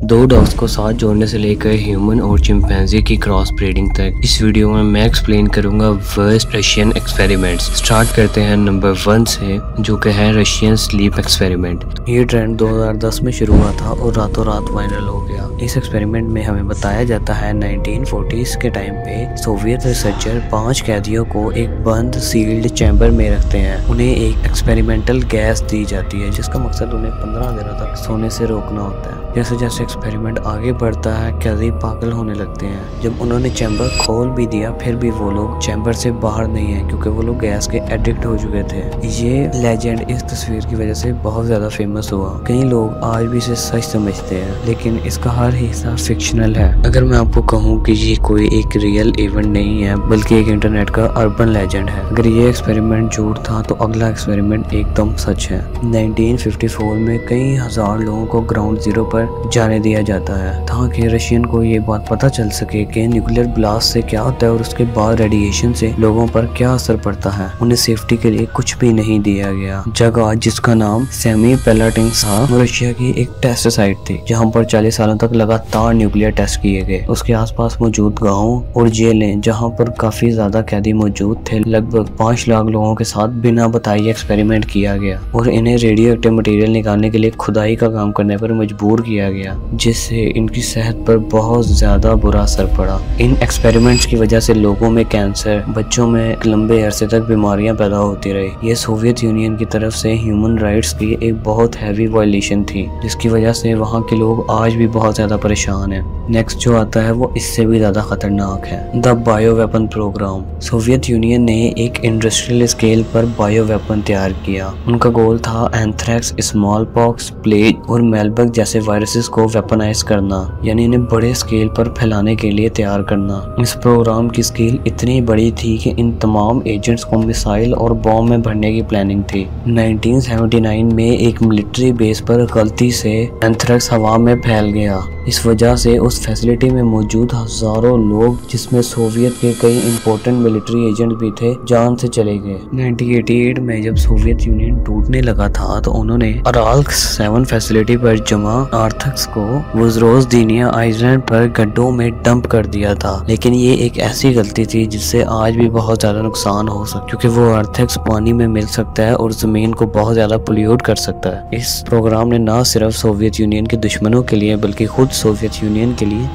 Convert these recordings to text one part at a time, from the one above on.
दो डॉग्स को साथ जोड़ने से लेकर ह्यूमन और चिंपैंजी की क्रॉस ब्रीडिंग तक इस वीडियो में मैं एक्सप्लेन करूंगा वर्स्ट रशियन एक्सपेरिमेंट्स। स्टार्ट करते हैं नंबर 1 से, जो कि है रशियन स्लीप एक्सपेरिमेंट। ये ट्रेंड 2010 में शुरू हुआ था और रातों रात वायरल हो गया। इस एक्सपेरिमेंट में हमें बताया जाता है 1940s के टाइम पे सोवियत रिसर्चर 5 कैदियों को एक बंद सील्ड चैम्बर में रखते हैं। उन्हें एक एक्सपेरिमेंटल गैस दी जाती है जिसका मकसद उन्हें 15 दिनों तक सोने से रोकना होता है। जैसे जैसे एक्सपेरिमेंट आगे बढ़ता है, कैदी पागल होने लगते हैं। जब उन्होंने चैम्बर खोल भी दिया फिर भी वो लोग चैम्बर से बाहर नहीं है क्योंकि वो लोग गैस के एडिक्ट हो चुके थे। ये लेजेंड इस तस्वीर की वजह से बहुत ज्यादा फेमस हुआ। कई लोग आज भी इसे सच समझते हैं, लेकिन इसका हर हिस्सा फिक्शनल है। अगर मैं आपको कहूँ कि ये कोई एक रियल इवेंट नहीं है बल्कि एक इंटरनेट का अर्बन लेजेंड है। अगर ये एक्सपेरिमेंट झूठ था तो अगला एक्सपेरिमेंट एकदम सच है। 1954 में कई हजार लोगों को ग्राउंड जीरो पर जाने दिया जाता है ताकि रशियन को ये बात पता चल सके कि न्यूक्लियर ब्लास्ट से क्या होता है और उसके बाद रेडिएशन से लोगों पर क्या असर पड़ता है। उन्हें सेफ्टी के लिए कुछ भी नहीं दिया गया। जगह जिसका नाम सेमी पेलाटिंग था, रशिया की एक टेस्ट साइट थी जहाँ पर 40 सालों तक लगातार न्यूक्लियर टेस्ट किए गए। उसके आसपास मौजूद गाँव और जेलें जहाँ पर काफी ज्यादा कैदी मौजूद थे। लगभग 5 लाख लोगों के साथ बिना बताए एक्सपेरिमेंट किया गया और इन्हें रेडियो एक्टिव मटेरियल निकालने के लिए खुदाई का काम करने पर मजबूर किया गया, जिससे इनकी सेहत पर बहुत ज्यादा बुरा असर पड़ा। इन एक्सपेरिमेंट्स की वजह से लोगों में कैंसर, बच्चों में लंबे अरसे तक बीमारियां पैदा होती रही। ये सोवियत यूनियन की तरफ से ह्यूमन राइट्स की एक बहुत हैवी वायलेशन थी, जिसकी वजह से वहाँ के लोग आज भी बहुत ज्यादा परेशान हैं। नेक्स्ट जो आता है वो इससे भी ज्यादा खतरनाक है, the bio weapon programme. Soviet Union ने एक इंडस्ट्रियल स्केल पर बायो वेपन तैयार किया। उनका गोल था एंथ्रेक्स, स्मॉल पॉक्स, प्लेग और मेलबग जैसे वायरसेस को वेपनाइज करना, यानी इन्हें बड़े स्केल पर फैलाने के लिए तैयार करना। इस प्रोग्राम की स्केल इतनी बड़ी थी कि इन तमाम एजेंट्स को मिसाइल और बॉम्ब में भरने की प्लानिंग थी। 1979 में एक मिलिट्री बेस पर गलती से एंथ्रेक्स हवा में फैल गया। इस वजह से उस फैसिलिटी में मौजूद हजारों लोग, जिसमें सोवियत के कई इंपॉर्टेंट मिलिट्री एजेंट भी थे, जान से चले गए। 1988 में जब सोवियत यूनियन टूटने लगा था तो उन्होंने अराल्क 7 फैसिलिटी पर जमा आर्थक्स को वुजरोजदीनिया आइलैंड पर गड्ढों में डंप कर दिया था। लेकिन ये एक ऐसी गलती थी जिससे आज भी बहुत ज्यादा नुकसान हो सकता है, क्योंकि वो आर्थक्स पानी में मिल सकता है और जमीन को बहुत ज्यादा पोल्यूट कर सकता है। इस प्रोग्राम ने न सिर्फ सोवियत यूनियन के दुश्मनों के लिए बल्कि खुद सोवियत यूनियन के लिए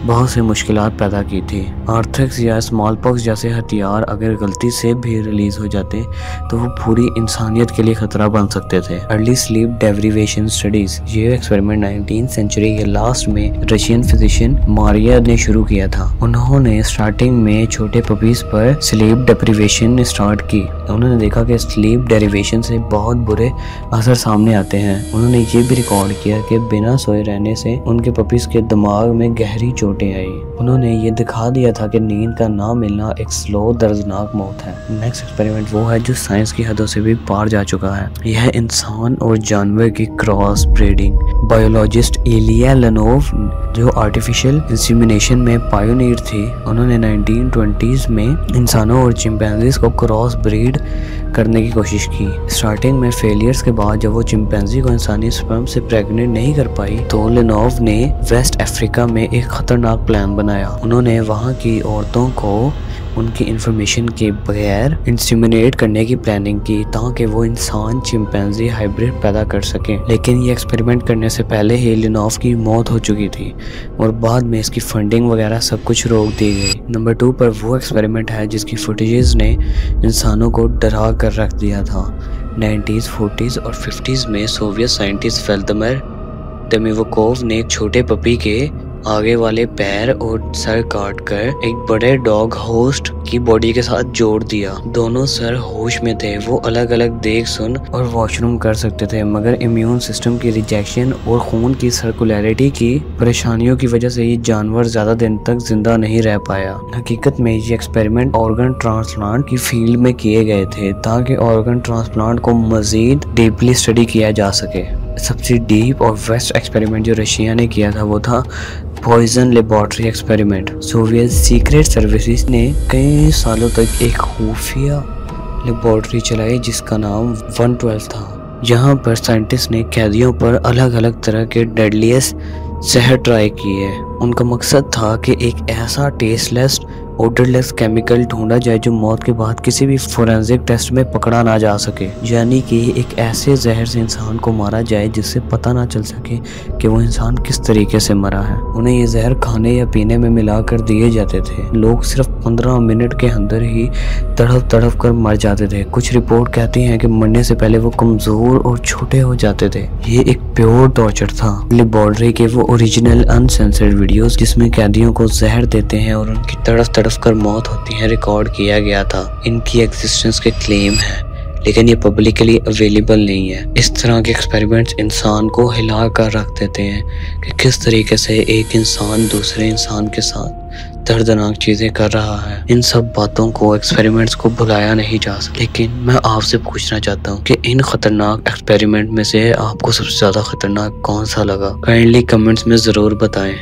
बहुत सी मुश्किलात पैदा की थी। आर्थक्स या स्मॉल पॉक्स जैसे हथियार अगर गलती से भी रिलीज हो जाते तो वो पूरी इंसानियत के लिए खतरा बन सकते थे। अर्ली स्लीप डेप्रिवेशन स्टडीज, ये एक्सपेरिमेंट 19th सेंचुरी के लास्ट में रशियन फिजिशियन मारिया ने शुरू किया था। उन्होंने स्टार्टिंग में छोटे पपीज पर स्लीप डेप्रिवेशन स्टार्ट की। उन्होंने देखा कि स्लीप डेप्रिवेशन से बहुत बुरे असर सामने आते हैं। उन्होंने ये भी रिकॉर्ड किया कि बिना सोए रहने से उनके पपीज के दिमाग में गहरी चोटें आई। उन्होंने ये दिखा दिया था कि नींद का ना मिलना एक स्लो दर्दनाक मौत है। नेक्स्ट एक्सपेरिमेंट वो है जो साइंस की हदों से भी पार जा चुका है। यह इंसान और जानवर की क्रॉस ब्रीडिंग। बायोलॉजिस्ट इलिया लेनोव, जो आर्टिफिशियल इंसेमिनेशन में पायोनियर थी, उन्होंने 1920s में इंसानों और चिंपैंजीज को क्रॉस ब्रीड करने की कोशिश की। स्टार्टिंग में फेलियर्स के बाद जब वो चिंपैंजी को इंसानी स्पर्म से प्रेग्नेंट नहीं कर पाई तो लेनोव ने वेस्ट अफ्रीका में एक खतरनाक प्लान बनाया। उन्होंने वहाँ की औरतों को उनकी इंफॉर्मेशन के बगैर इंसेमिनेट करने की प्लानिंग की ताकि वो इंसान चिंपैंजी हाइब्रिड पैदा कर सकें। लेकिन ये एक्सपेरिमेंट करने से पहले ही लेनोव की मौत हो चुकी थी और बाद में इसकी फंडिंग वगैरह सब कुछ रोक दी गई। नंबर 2 पर वो एक्सपेरिमेंट है जिसकी फुटेजेस ने इंसानों को डरा कर रख दिया था। 90s, 40s और 50s में सोवियत साइंटिस्ट वेल्दिमिर देमिवकोव ने एक छोटे पपी के आगे वाले पैर और सर काटकर एक बड़े डॉग होस्ट की बॉडी के साथ जोड़ दिया। दोनों सर होश में थे, वो अलग अलग देख, सुन और वॉशरूम कर सकते थे, मगर इम्यून सिस्टम की रिजेक्शन और खून की सर्कुलरिटी की परेशानियों की वजह से ये जानवर ज्यादा दिन तक जिंदा नहीं रह पाया। हकीकत में ये एक्सपेरिमेंट ऑर्गन ट्रांसप्लांट की फील्ड में किए गए थे ताकि ऑर्गन ट्रांसप्लांट को मजीद डीपली स्टडी किया जा सके। सबसे डीप और बेस्ट एक्सपेरिमेंट जो रशिया ने किया था वो था poison laboratory experiment. Soviet secret services ने कई सालों तक एक खुफिया लेबोरेटरी चलाई जिसका नाम 112 था। यहाँ पर साइंटिस्ट ने कैदियों पर अलग अलग तरह के डेडलीस्ट जहर ट्राई किए। उनका मकसद था कि एक ऐसा टेस्टलेस ओडरलेस केमिकल ढूंढा जाए जो मौत के बाद किसी भी फोरेंसिक टेस्ट में पकड़ा ना जा सके, यानी कि एक ऐसे जहर से इंसान को मारा जाए जिससे पता ना चल सके कि वो इंसान किस तरीके से मरा है। उन्हें ये जहर खाने या पीने में मिलाकर दिए जाते थे। लोग सिर्फ 15 मिनट के अंदर ही तड़प तड़प कर मर जाते थे। कुछ रिपोर्ट कहती हैं कि मरने से पहले वो कमजोर और छोटे हो जाते थे। ये एक प्योर टॉर्चर था। लिबॉर्डरी के वो ओरिजिनल अनसेंसर्ड वीडियोस जिसमें कैदियों को जहर देते हैं और उनकी तड़प तड़प कर मौत होती है रिकॉर्ड किया गया था। इनकी एग्जिस्टेंस के क्लेम है, लेकिन ये पब्लिकली अवेलेबल नहीं है। इस तरह के एक्सपेरिमेंट्स इंसान को हिला कर रख देते हैं कि किस तरीके से एक इंसान दूसरे इंसान के साथ दर्दनाक चीजें कर रहा है। इन सब बातों को, एक्सपेरिमेंट्स को भुलाया नहीं जा सकता। लेकिन मैं आपसे पूछना चाहता हूँ कि इन खतरनाक एक्सपेरिमेंट में से आपको सबसे ज्यादा खतरनाक कौन सा लगा? काइंडली कमेंट्स में जरूर बताएं।